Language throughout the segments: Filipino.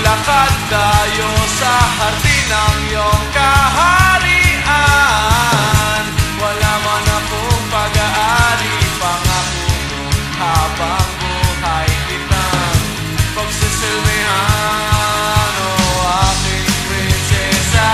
Maglakad tayo sa hardin ng iyong kaharian. Wala man akong pag-aari, pangako mo habang buhay kitang pagsisilbihan, o aking prinsesa.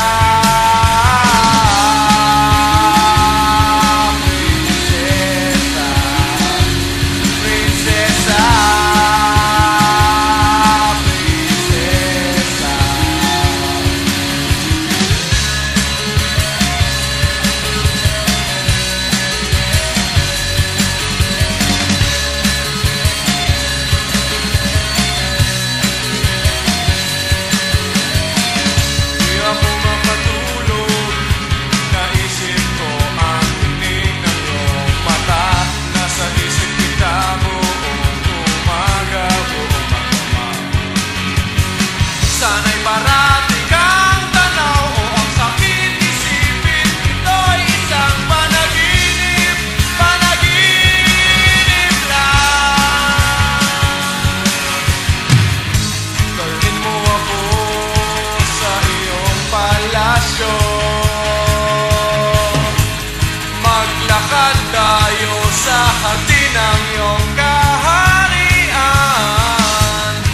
Sana'y parati kang tanaw, o ang sakit isipin, ito'y isang panaginip, panaginip lang. Dalhin mo ako sa iyong palasyo, maglakad tayo sa hardin ng iyong kaharian.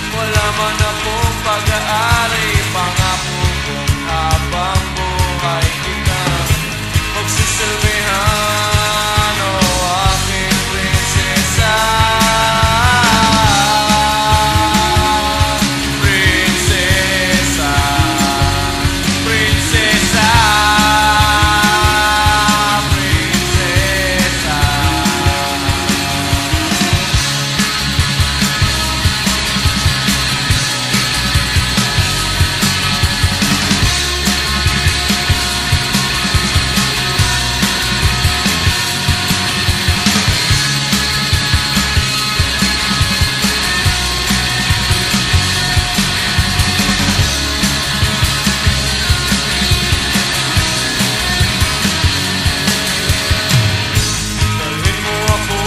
Wala man akong pag-aari, pangako kong habang buhay kitang pagsisilbihan, o aking prinsesa. Prinsesa, prinsesa, prinsesa. Dalhin mo ako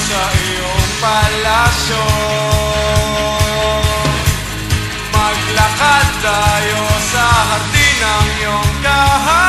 sa iyong palasyo, maglakad tayo sa hardin ng iyong kaharian.